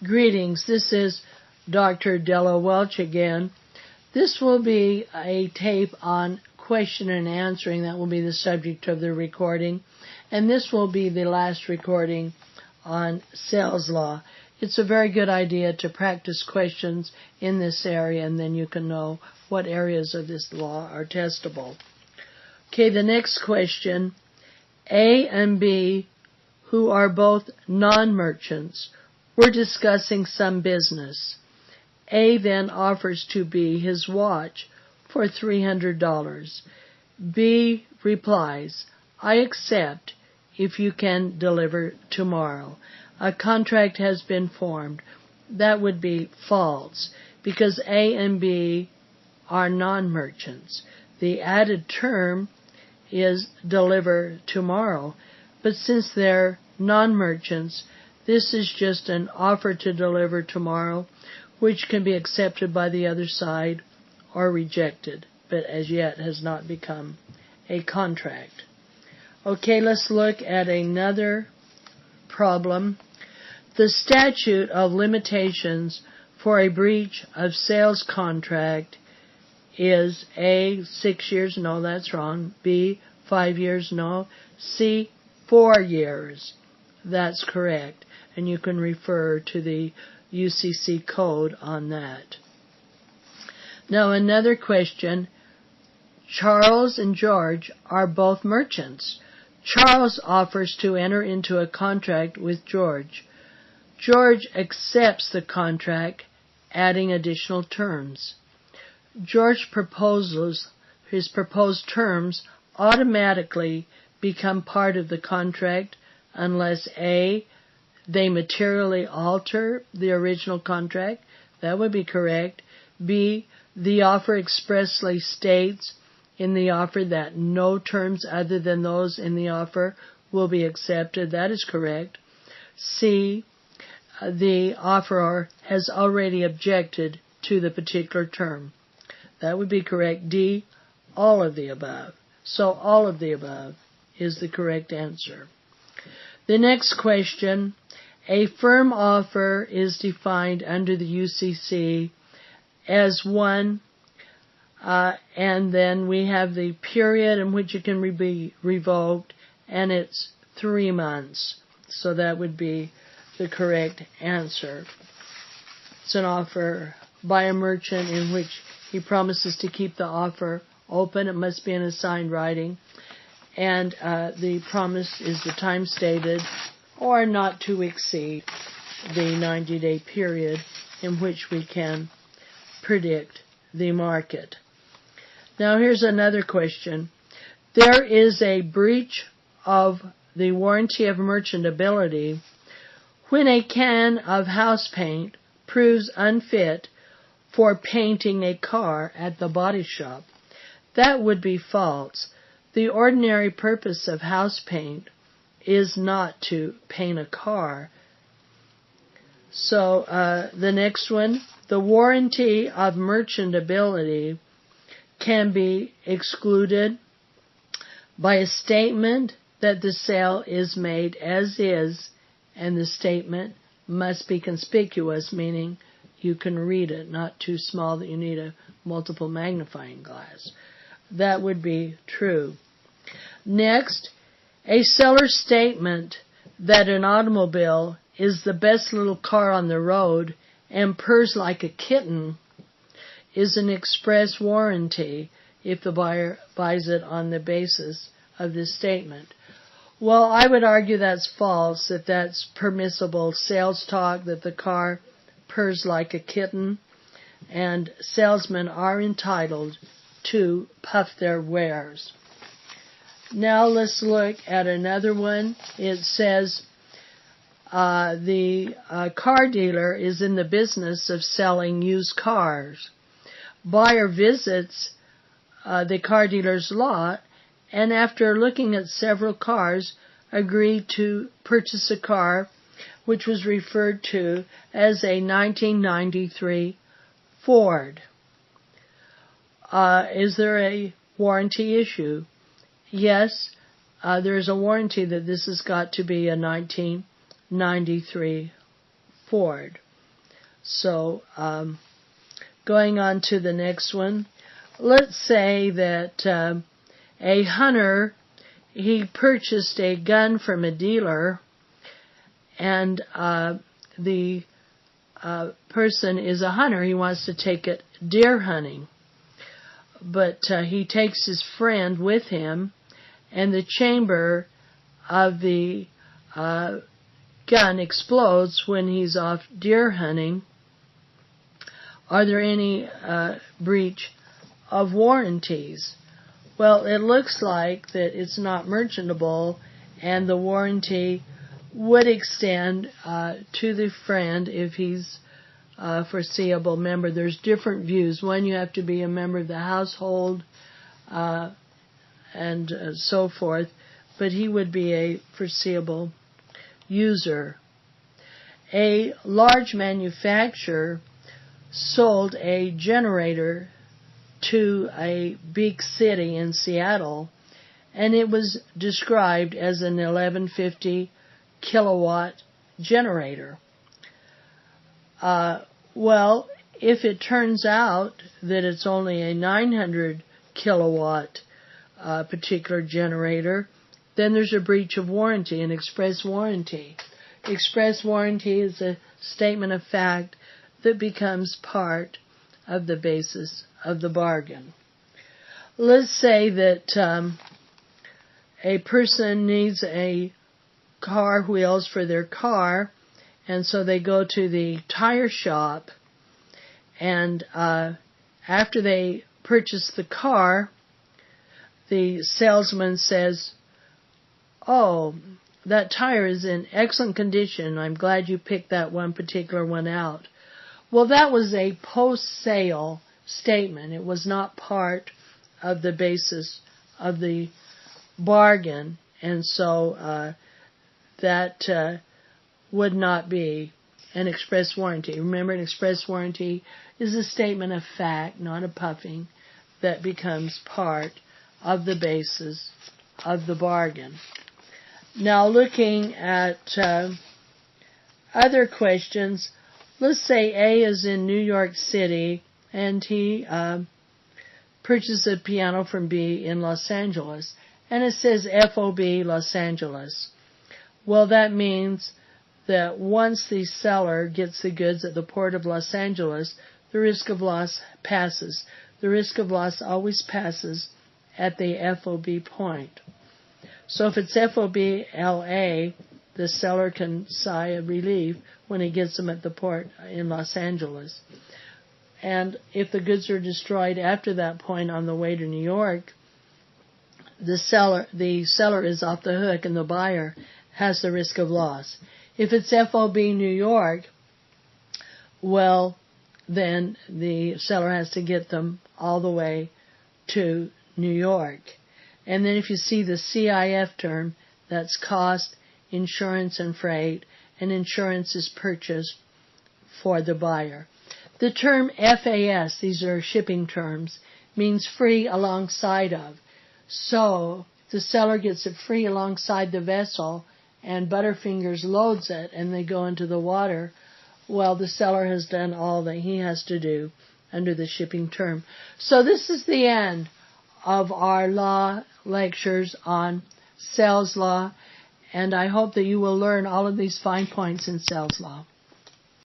Greetings, this is Dr. Della Welch again. This will be a tape on question and answering that will be the subject of the recording, and this will be the last recording on sales law. It's a very good idea to practice questions in this area, and then you can know what areas of this law are testable. Okay, the next question. A and B, who are both non-merchants, were discussing some business. A then offers to B his watch for $300. B replies, "I accept if you can deliver tomorrow." A contract has been formed. That would be false because A and B are non-merchants. The added term is deliver tomorrow, but since they're non-merchants, this is just an offer to deliver tomorrow, which can be accepted by the other side or rejected, but as yet has not become a contract. Okay, let's look at another problem. The statute of limitations for a breach of sales contract is A, 6 years, no, that's wrong. B, 5 years, no. C, 4 years, that's correct. And you can refer to the UCC code on that. Now another question. Charles and George are both merchants. Charles offers to enter into a contract with George. George accepts the contract, adding additional terms. George proposes his proposed terms automatically become part of the contract unless A, they materially alter the original contract. That would be correct. B, the offer expressly states in the offer that no terms other than those in the offer will be accepted. That is correct. C, the offeror has already objected to the particular term. That would be correct. D, all of the above. So all of the above is the correct answer. The next question. A firm offer is defined under the UCC as one, and then we have the period in which it can be revoked, and it's 3 months. So that would be the correct answer. It's an offer by a merchant in which he promises to keep the offer open. It must be in a signed writing, and the promise is the time stated, or not to exceed the 90-day period in which we can predict the market. Now here's another question. There is a breach of the warranty of merchantability when a can of house paint proves unfit for painting a car at the body shop. That would be false. The ordinary purpose of house paint is not to paint a car. So the next one, the warranty of merchantability can be excluded by a statement that the sale is made as is, and the statement must be conspicuous, meaning you can read it, not too small that you need a multiple magnifying glass. That would be true. Next, a seller's statement that an automobile is the best little car on the road and purrs like a kitten is an express warranty if the buyer buys it on the basis of this statement. Well, I would argue that's false, that that's permissible sales talk, that the car purrs like a kitten, and salesmen are entitled to puff their wares. Now let's look at another one. It says the car dealer is in the business of selling used cars. Buyer visits the car dealer's lot and after looking at several cars agreed to purchase a car which was referred to as a 1993 Ford. Is there a warranty issue? Yes, there is a warranty that this has got to be a 1993 Ford. So, going on to the next one. Let's say that a hunter, he purchased a gun from a dealer, and the person is a hunter. He wants to take it deer hunting. But he takes his friend with him, and the chamber of the gun explodes when he's off deer hunting. Are there any breach of warranties? Well, it looks like that it's not merchantable, and the warranty would extend to the friend if he's a foreseeable member. There's different views. One, you have to be a member of the household and so forth, but he would be a foreseeable user. A large manufacturer sold a generator to a big city in Seattle, and it was described as an 1150 kilowatt generator. Well, if it turns out that it's only a 900 kilowatt particular generator, then there's a breach of warranty, an express warranty. Express warranty is a statement of fact that becomes part of the basis of the bargain. Let's say that a person needs a car wheels for their car, and so they go to the tire shop, and after they purchase the car, the salesman says, "Oh, that tire is in excellent condition. I'm glad you picked that one particular one out." Well, that was a post-sale statement. It was not part of the basis of the bargain, and so that would not be an express warranty. Remember, an express warranty is a statement of fact, not a puffing, that becomes part of the basis of the bargain. Now, looking at other questions, let's say A is in New York City, and he purchased a piano from B in Los Angeles, and it says FOB Los Angeles. Well, that means that once the seller gets the goods at the port of Los Angeles, the risk of loss passes. The risk of loss always passes at the FOB point. So if it's FOB LA, the seller can sigh of relief when he gets them at the port in Los Angeles. And if the goods are destroyed after that point on the way to New York, the seller is off the hook, and the buyer has the risk of loss. If it's FOB New York, well, then the seller has to get them all the way to New York. And then if you see the CIF term, that's cost, insurance, and freight, and insurance is purchased for the buyer. The term FAS, these are shipping terms, means free alongside of. So the seller gets it free alongside the vessel, and Butterfingers loads it, and they go into the water. Well, the seller has done all that he has to do under the shipping term. So this is the end of our law lectures on sales law, and I hope that you will learn all of these fine points in sales law.